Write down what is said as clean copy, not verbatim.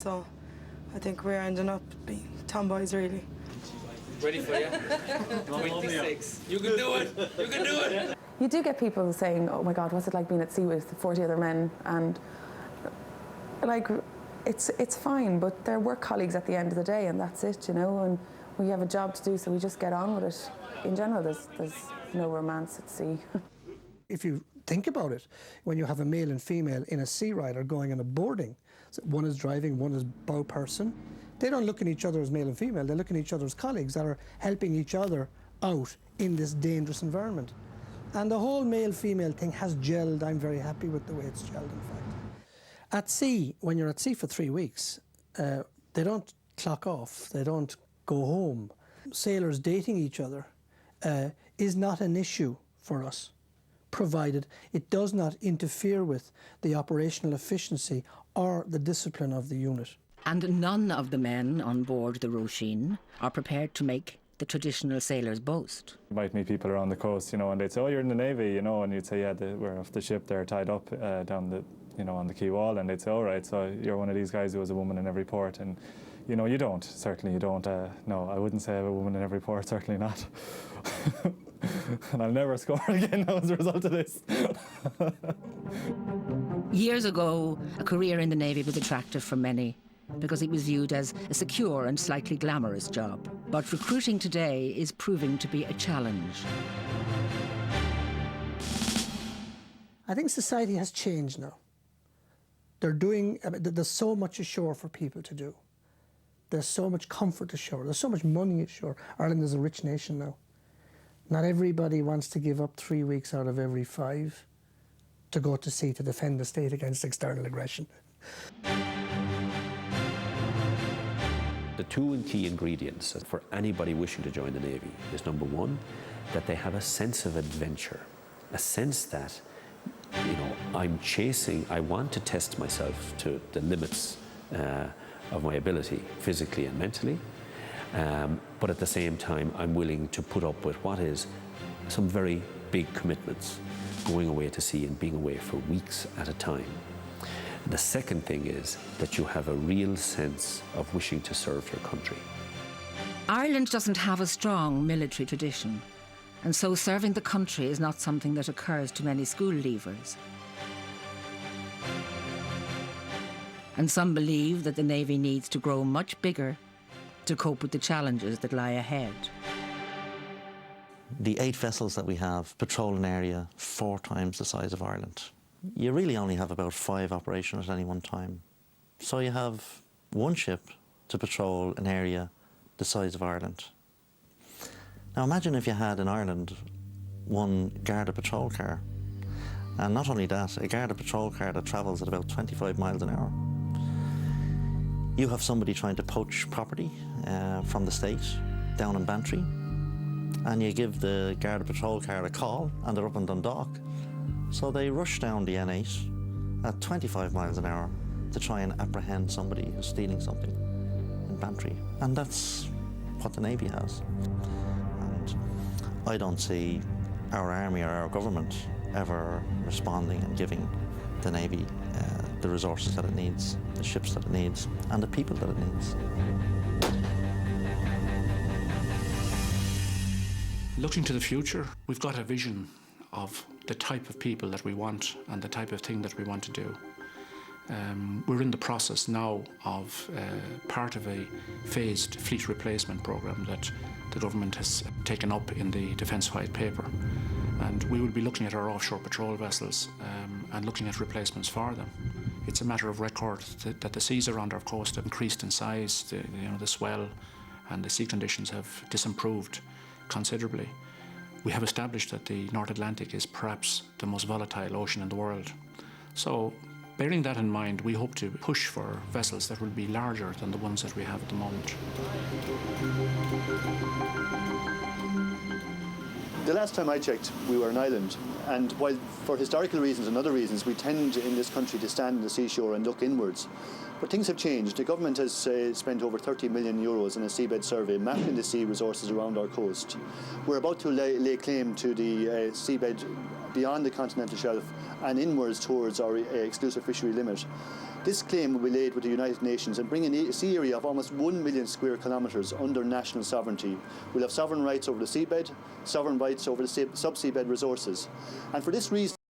So I think we're ending up being tomboys, really. Ready for you? 26. You can do it. You can do it. You do get people saying, "Oh my God, what's it like being at sea with 40 other men?" And like, it's fine, but they're work colleagues at the end of the day, and that's it, you know. And we have a job to do, so we just get on with it. In general, there's no romance at sea. If you think about it, when you have a male and female in a sea rider going on a boarding, so one is driving, one is bow person, they don't look at each other as male and female, they look at each other as colleagues that are helping each other out in this dangerous environment. And the whole male-female thing has gelled. I'm very happy with the way it's gelled, in fact. At sea, when you're at sea for 3 weeks, they don't clock off, they don't go home. Sailors dating each other is not an issue for us, provided it does not interfere with the operational efficiency or the discipline of the unit. And none of the men on board the Roisin are prepared to make the traditional sailor's boast. You might meet people around the coast, you know, and they'd say, "Oh, you're in the Navy," you know, and you'd say, "Yeah, we're off the ship there, tied up down the, you know, on the quay wall," and they'd say, "All right, so you're one of these guys who has a woman in every port," and you know, you don't. Certainly, you don't. No, I wouldn't say I have a woman in every port. Certainly not. And I'll never score again now as a result of this. Years ago, a career in the Navy was attractive for many because it was viewed as a secure and slightly glamorous job. But recruiting today is proving to be a challenge. I think society has changed now. There's so much ashore for people to do. There's so much comfort ashore. There's so much money ashore. Ireland is a rich nation now. Not everybody wants to give up 3 weeks out of every 5 to go to sea to defend the state against external aggression. The two key ingredients for anybody wishing to join the Navy is, number one, that they have a sense of adventure, a sense that, you know, I want to test myself to the limits of my ability, physically and mentally, but at the same time, I'm willing to put up with what is some very big commitments, going away to sea and being away for weeks at a time. The second thing is that you have a real sense of wishing to serve your country. Ireland doesn't have a strong military tradition, and so serving the country is not something that occurs to many school leavers. And some believe that the Navy needs to grow much bigger to cope with the challenges that lie ahead. The 8 vessels that we have patrol an area 4 times the size of Ireland. You really only have about 5 operations at any one time. So you have one ship to patrol an area the size of Ireland. Now imagine if you had in Ireland one Garda patrol car. And not only that, a Garda patrol car that travels at about 25 miles an hour. You have somebody trying to poach property from the state down in Bantry, and you give the Garda patrol car a call and they're up in Dundalk. So they rush down the N8 at 25 miles an hour to try and apprehend somebody who's stealing something in Bantry. And that's what the Navy has. And I don't see our army or our government ever responding and giving the Navy the resources that it needs, the ships that it needs, and the people that it needs. Looking to the future, we've got a vision of the type of people that we want and the type of thing that we want to do. We're in the process now of part of a phased fleet replacement programme that the government has taken up in the Defence White Paper. And we will be looking at our offshore patrol vessels and looking at replacements for them. It's a matter of record that the seas around our coast have increased in size, the swell and the sea conditions have disimproved considerably. We have established that the North Atlantic is perhaps the most volatile ocean in the world. So, bearing that in mind, we hope to push for vessels that will be larger than the ones that we have at the moment. The last time I checked, we were an island, and while for historical reasons and other reasons we tend in this country to stand on the seashore and look inwards, but things have changed. The government has spent over 30 million euros on a seabed survey mapping the sea resources around our coast. We're about to lay claim to the seabed beyond the continental shelf and inwards towards our exclusive fishery limit. This claim will be laid with the United Nations and bring a sea area of almost 1 million square kilometres under national sovereignty. We'll have sovereign rights over the seabed, sovereign rights over the subseabed resources. And for this reason,